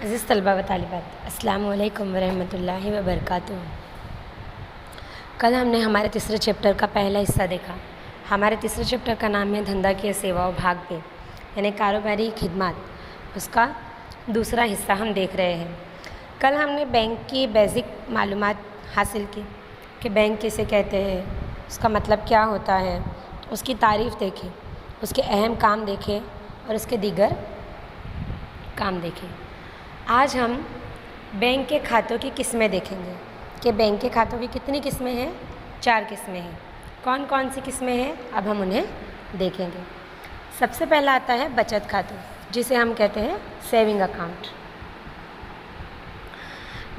अज़ीज़ तलबा व तालिबात, अस्सलामु अलैकुम वरहमतुल्लाहि वबरकातुहू। कल हमने हमारे तीसरे चैप्टर का पहला हिस्सा देखा। हमारे तीसरे चैप्टर का नाम है धंधाकीय सेवाओं भाग पे, यानी कारोबारी खिदमत। उसका दूसरा हिस्सा हम देख रहे हैं। कल हमने बैंक की बेसिक मालूमात हासिल की कि बैंक किसे कहते हैं, उसका मतलब क्या होता है, उसकी तारीफ़ देखी, उसके अहम काम देखे और उसके दीगर काम देखे। आज हम बैंक के खातों की किस्में देखेंगे कि बैंक के खातों की कितनी किस्में हैं। 4 किस्में हैं। कौन कौन सी किस्में हैं अब हम उन्हें देखेंगे। सबसे पहला आता है बचत खातों, जिसे हम कहते हैं सेविंग अकाउंट।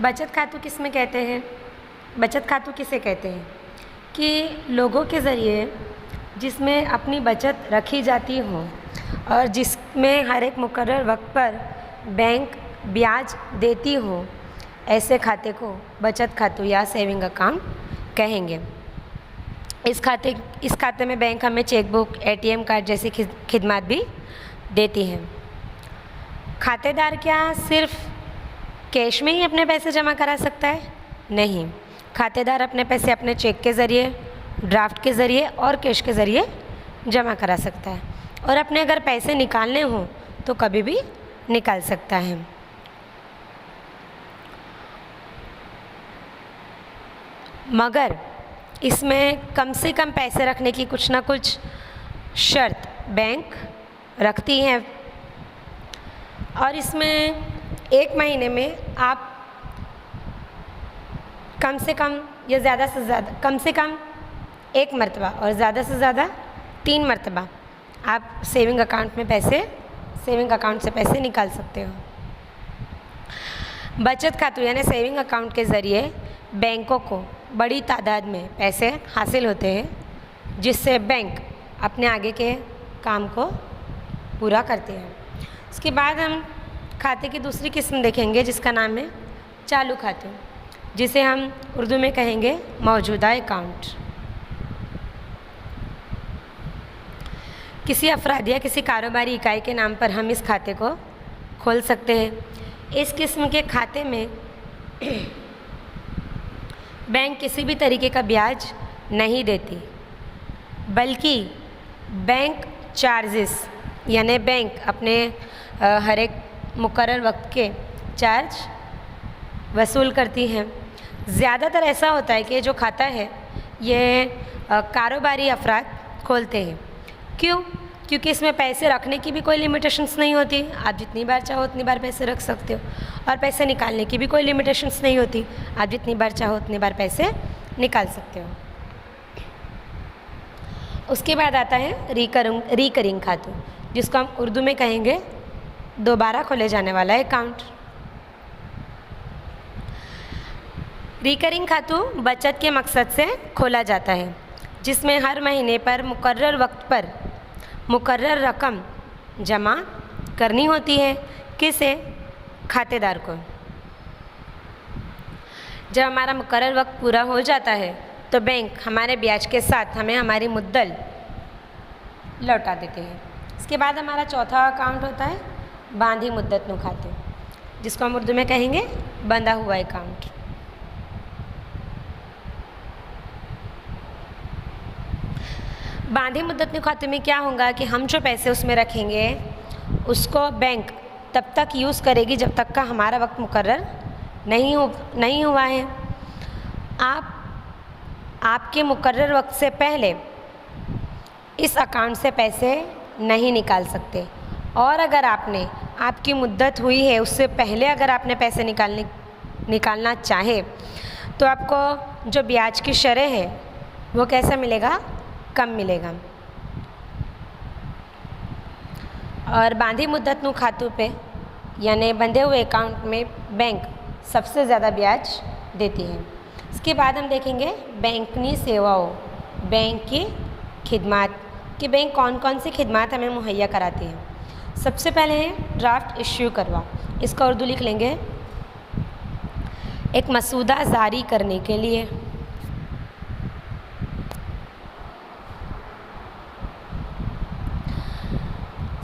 बचत खातों किसमें कहते हैं? बचत खातों किसे कहते हैं कि लोगों के ज़रिए जिसमें अपनी बचत रखी जाती हो और जिसमें हर एक मुकर्रर वक्त पर बैंक ब्याज देती हो, ऐसे खाते को बचत खातों या सेविंग अकाउंट कहेंगे। इस खाते में बैंक हमें चेकबुक, एटीएम कार्ड जैसी खिदमत भी देती है। खातेदार क्या सिर्फ कैश में ही अपने पैसे जमा करा सकता है? नहीं, खातेदार अपने पैसे अपने चेक के ज़रिए, ड्राफ्ट के ज़रिए और कैश के ज़रिए जमा करा सकता है और अपने अगर पैसे निकालने हों तो कभी भी निकाल सकता है। मगर इसमें कम से कम पैसे रखने की कुछ ना कुछ शर्त बैंक रखती है और इसमें 1 महीने में आप कम से कम या ज़्यादा से ज़्यादा, कम से कम 1 मरतबा और ज़्यादा से ज़्यादा 3 मरतबा आप सेविंग अकाउंट से पैसे निकाल सकते हो। बचत खातों यानी सेविंग अकाउंट के ज़रिए बैंकों को बड़ी तादाद में पैसे हासिल होते हैं, जिससे बैंक अपने आगे के काम को पूरा करते हैं। इसके बाद हम खाते की दूसरी किस्म देखेंगे, जिसका नाम है चालू खाते, जिसे हम उर्दू में कहेंगे मौजूदा अकाउंट। किसी अफराद या किसी कारोबारी इकाई के नाम पर हम इस खाते को खोल सकते हैं। इस किस्म के खाते में बैंक किसी भी तरीके का ब्याज नहीं देती, बल्कि बैंक चार्जेस यानी बैंक अपने हर एक मुकर्रर वक्त के चार्ज वसूल करती हैं। ज़्यादातर ऐसा होता है कि जो खाता है ये कारोबारी अफराद खोलते हैं। क्यों? क्योंकि इसमें पैसे रखने की भी कोई लिमिटेशंस नहीं होती, आप जितनी बार चाहो उतनी बार पैसे रख सकते हो, और पैसे निकालने की भी कोई लिमिटेशंस नहीं होती, आप जितनी बार चाहो उतनी बार पैसे निकाल सकते हो। उसके बाद आता है रिकरिंग खातों, जिसको हम उर्दू में कहेंगे दोबारा खोले जाने वाला अकाउंट। रिकरिंग खातों बचत के मकसद से खोला जाता है, जिसमें हर महीने पर मुकर्रर वक्त पर मुकर्रर रकम जमा करनी होती है। किसे? खातेदार को। जब हमारा मुकर्रर वक्त पूरा हो जाता है तो बैंक हमारे ब्याज के साथ हमें हमारी मुद्दल लौटा देते हैं। इसके बाद हमारा चौथा अकाउंट होता है बांधी मुद्दत नु खाते, जिसको हम उर्दू में कहेंगे बंधा हुआ अकाउंट। बांधी मुद्दत नु खाते में क्या होगा कि हम जो पैसे उसमें रखेंगे उसको बैंक तब तक यूज़ करेगी जब तक का हमारा वक्त मुकर्रर नहीं हुआ है। आपके मुकर्रर वक्त से पहले इस अकाउंट से पैसे नहीं निकाल सकते, और अगर आपकी मुद्दत हुई है उससे पहले अगर आपने पैसे निकालना चाहे तो आपको जो ब्याज की शरह है वो कैसा मिलेगा? कम मिलेगा। और बांधी मुद्दत नु खातों पे यानी बंधे हुए अकाउंट में बैंक सबसे ज़्यादा ब्याज देती है। इसके बाद हम देखेंगे बैंकनी सेवाओं, बैंक की खिदमत कि बैंक कौन कौन सी खिदमत हमें मुहैया कराती है। सबसे पहले है ड्राफ्ट इश्यू करवा, इसका उर्दू लिख लेंगे एक मसूदा जारी करने के लिए।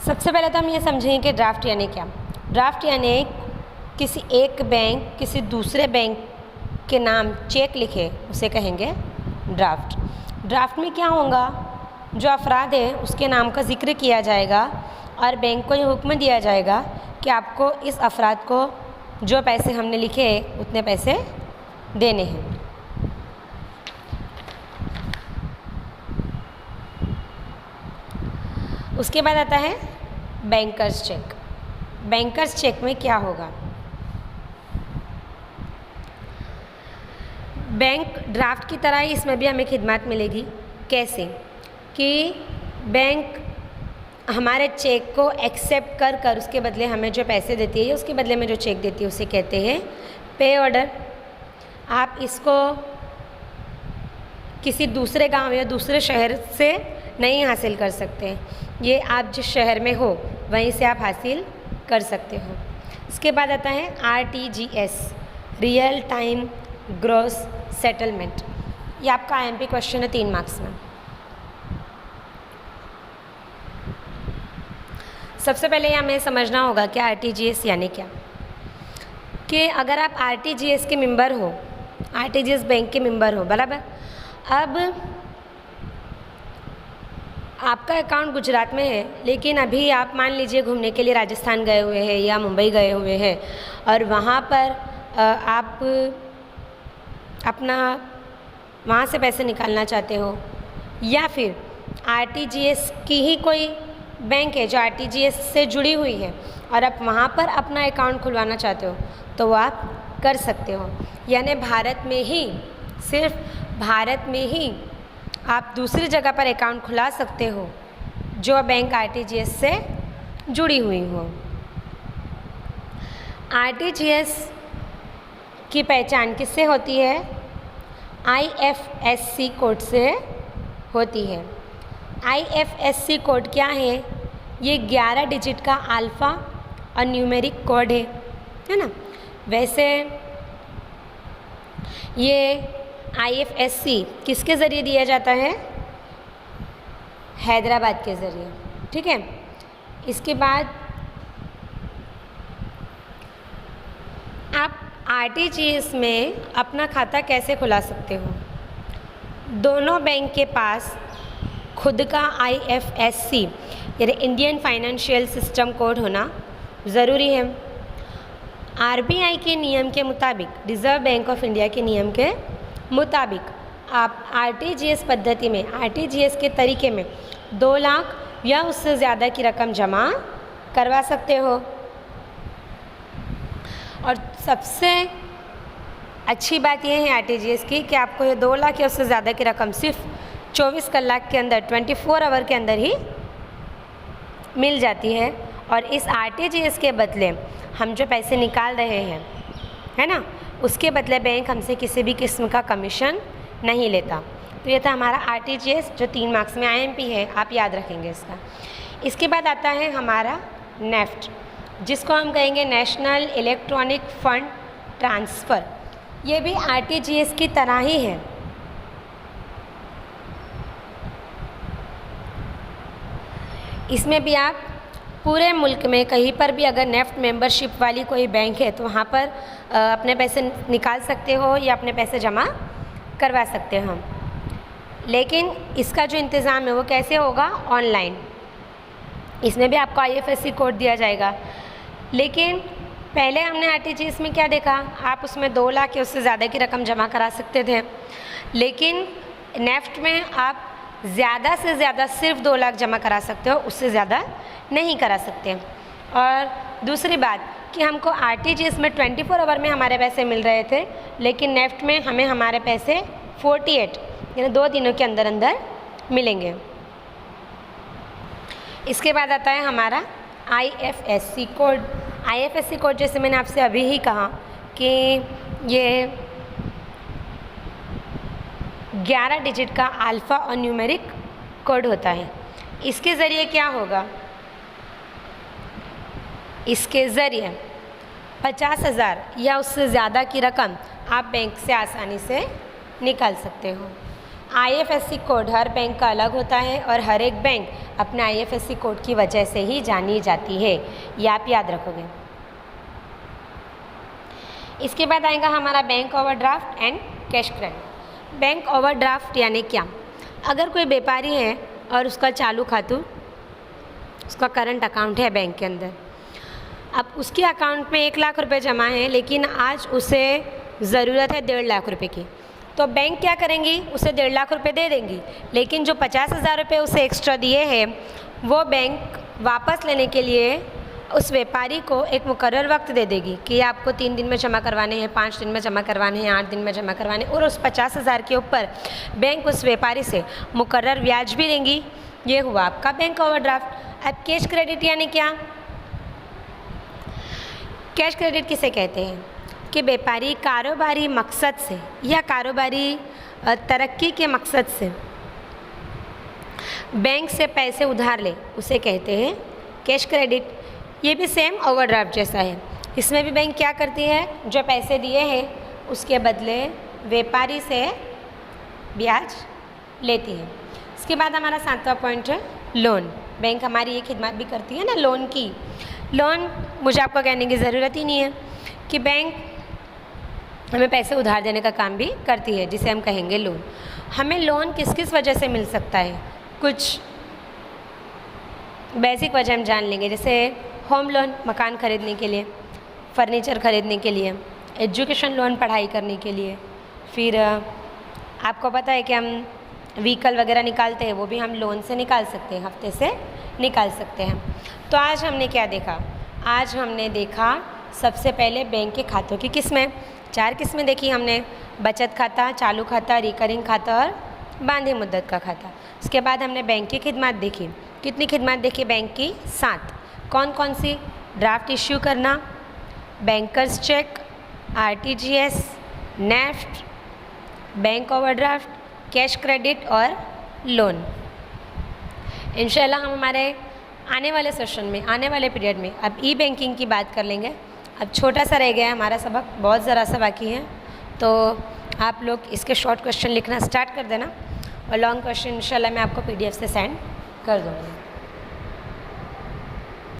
सबसे पहले तो हम ये समझें कि ड्राफ्ट यानी क्या। ड्राफ्ट यानी किसी एक बैंक किसी दूसरे बैंक के नाम चेक लिखे उसे कहेंगे ड्राफ्ट। ड्राफ्ट में क्या होगा, जो अफराद है उसके नाम का जिक्र किया जाएगा और बैंक को ये हुक्म दिया जाएगा कि आपको इस अफराद को जो पैसे हमने लिखे उतने पैसे देने हैं। उसके बाद आता है बैंकर्स चेक। बैंकर्स चेक में क्या होगा, बैंक ड्राफ्ट की तरह ही इसमें भी हमें खिदमत मिलेगी। कैसे कि बैंक हमारे चेक को एक्सेप्ट कर उसके बदले हमें जो पैसे देती है या उसके बदले में जो चेक देती है उसे कहते हैं पे ऑर्डर। आप इसको किसी दूसरे गांव या दूसरे शहर से नहीं हासिल कर सकते, ये आप जिस शहर में हो वहीं से आप हासिल कर सकते हो। इसके बाद आता है RTGS, real time gross settlement. ये आपका IMP क्वेश्चन है 3 मार्क्स में। सबसे पहले हमें समझना होगा कि RTGS यानी क्या, कि अगर आप RTGS के मेंबर हो, RTGS बैंक के मेंबर हो, बराबर। अब आपका अकाउंट गुजरात में है, लेकिन अभी आप मान लीजिए घूमने के लिए राजस्थान गए हुए हैं या मुंबई गए हुए हैं और वहाँ पर आप अपना वहाँ से पैसे निकालना चाहते हो, या फिर RTGS की ही कोई बैंक है जो RTGS से जुड़ी हुई है और आप वहाँ पर अपना अकाउंट खुलवाना चाहते हो, तो वो आप कर सकते हो। यानी भारत में ही, सिर्फ भारत में ही आप दूसरी जगह पर अकाउंट खुला सकते हो जो बैंक RTGS से जुड़ी हुई हो। RTGS की पहचान किससे होती है? IFSC कोड से होती है। IFSC कोड क्या है? ये 11 डिजिट का अल्फ़ा और न्यूमेरिक कोड है ना। वैसे ये IFSC किसके ज़रिए दिया जाता है? हैदराबाद के ज़रिए, ठीक है। इसके बाद आप RTGS में अपना खाता कैसे खुला सकते हो? दोनों बैंक के पास खुद का IFSC यानी इंडियन फाइनेंशियल सिस्टम कोड होना ज़रूरी है। RBI के नियम के मुताबिक, रिज़र्व बैंक ऑफ इंडिया के नियम के मुताबिक आप RTGS पद्धति में, RTGS के तरीके में 2 लाख या उससे ज़्यादा की रकम जमा करवा सकते हो। और सबसे अच्छी बात यह है RTGS की कि आपको ये 2 लाख या उससे ज़्यादा की रकम सिर्फ 24 कलाक के अंदर, 24 आवर के अंदर ही मिल जाती है। और इस RTGS के बदले हम जो पैसे निकाल रहे हैं, है ना, उसके बदले बैंक हमसे किसी भी किस्म का कमीशन नहीं लेता। तो ये था हमारा RTGS जो 3 मार्क्स में IMP है, आप याद रखेंगे इसका। इसके बाद आता है हमारा नेफ्ट, जिसको हम कहेंगे नेशनल इलेक्ट्रॉनिक फ़ंड ट्रांसफ़र। ये भी RTGS की तरह ही है। इसमें भी आप पूरे मुल्क में कहीं पर भी अगर नेफ्ट मेंबरशिप वाली कोई बैंक है तो वहाँ पर अपने पैसे निकाल सकते हो या अपने पैसे जमा करवा सकते हो। लेकिन इसका जो इंतज़ाम है वो कैसे होगा? ऑनलाइन। इसमें भी आपको IFSC कोड दिया जाएगा। लेकिन पहले हमने RTGS में क्या देखा? आप उसमें 2 लाख या उससे ज़्यादा की रकम जमा करा सकते थे, लेकिन नेफ्ट में आप ज़्यादा से ज़्यादा सिर्फ 2 लाख जमा करा सकते हो, उससे ज़्यादा नहीं करा सकते। और दूसरी बात कि हमको RTGS में 24 आवर में हमारे पैसे मिल रहे थे, लेकिन नेफ्ट में हमें हमारे पैसे 48 यानी 2 दिनों के अंदर अंदर मिलेंगे। इसके बाद आता है हमारा IFSC कोड। IFSC कोड जैसे मैंने आपसे अभी ही कहा कि ये 11 डिजिट का अल्फ़ा और न्यूमेरिक कोड होता है। इसके ज़रिए क्या होगा? इसके ज़रिए 50,000 या उससे ज़्यादा की रकम आप बैंक से आसानी से निकाल सकते हो। IFSC कोड हर बैंक का अलग होता है और हर एक बैंक अपने IFSC कोड की वजह से ही जानी जाती है, ये आप याद रखोगे। इसके बाद आएगा हमारा bank overdraft and cash credit. Bank overdraft यानी क्या? अगर कोई व्यापारी है और उसका चालू खातू, उसका करंट अकाउंट है बैंक के अंदर, अब उसके अकाउंट में 1 लाख रुपए जमा है, लेकिन आज उसे ज़रूरत है 1.5 लाख रुपए की, तो बैंक क्या करेंगी? उसे 1.5 लाख रुपए दे देंगी, लेकिन जो 50,000 रुपये उसे एक्स्ट्रा दिए हैं वो बैंक वापस लेने के लिए उस व्यापारी को एक मुकर्रर वक्त दे देगी कि आपको 3 दिन में जमा करवाने हैं, 5 दिन में जमा करवाने हैं, 8 दिन में जमा करवाने, और उस 50,000 के ऊपर बैंक उस व्यापारी से मुकर्रर ब्याज भी लेंगी। ये हुआ आपका बैंक ओवरड्राफ्ट। अब कैश क्रेडिट यानी क्या? कैश क्रेडिट किसे कहते हैं कि व्यापारी कारोबारी मकसद से या कारोबारी तरक्की के मकसद से बैंक से पैसे उधार ले, उसे कहते हैं कैश क्रेडिट। ये भी सेम ओवरड्राफ्ट जैसा है। इसमें भी बैंक क्या करती है? जो पैसे दिए हैं उसके बदले व्यापारी से ब्याज लेती है। इसके बाद हमारा 7वां पॉइंट है लोन। बैंक हमारी ये खिदमत भी करती है ना लोन की। लोन मुझे आपको कहने की ज़रूरत ही नहीं है कि बैंक हमें पैसे उधार देने का काम भी करती है, जिसे हम कहेंगे लोन। हमें लोन किस किस वजह से मिल सकता है? कुछ बेसिक वजह हम जान लेंगे, जैसे होम लोन मकान ख़रीदने के लिए, फर्नीचर ख़रीदने के लिए, एजुकेशन लोन पढ़ाई करने के लिए, फिर आपको पता है कि हम व्हीकल वगैरह निकालते हैं, वो भी हम लोन से निकाल सकते हैं, हफ्ते से निकाल सकते हैं। तो आज हमने क्या देखा? आज हमने देखा सबसे पहले बैंक के खातों की किस्में। 4 किस्में देखी हमने, बचत खाता, चालू खाता, रिकरिंग खाता और बांधी मुद्दत का खाता। उसके बाद हमने बैंक की खिदमत देखी। कितनी खिदमत देखी बैंक की? 7। कौन कौन सी? ड्राफ्ट इश्यू करना, bankers cheque, RTGS, NEFT, bank overdraft, cash credit और लोन। इंशाल्लाह हम हमारे आने वाले सेशन में, आने वाले पीरियड में अब ई बैंकिंग की बात कर लेंगे। अब छोटा सा रह गया है हमारा सबक, बहुत ज़रा सा बाकी है, तो आप लोग इसके शॉर्ट क्वेश्चन लिखना स्टार्ट कर देना और लॉन्ग क्वेश्चन इंशाल्लाह मैं आपको PDF से सेंड कर दूँगी।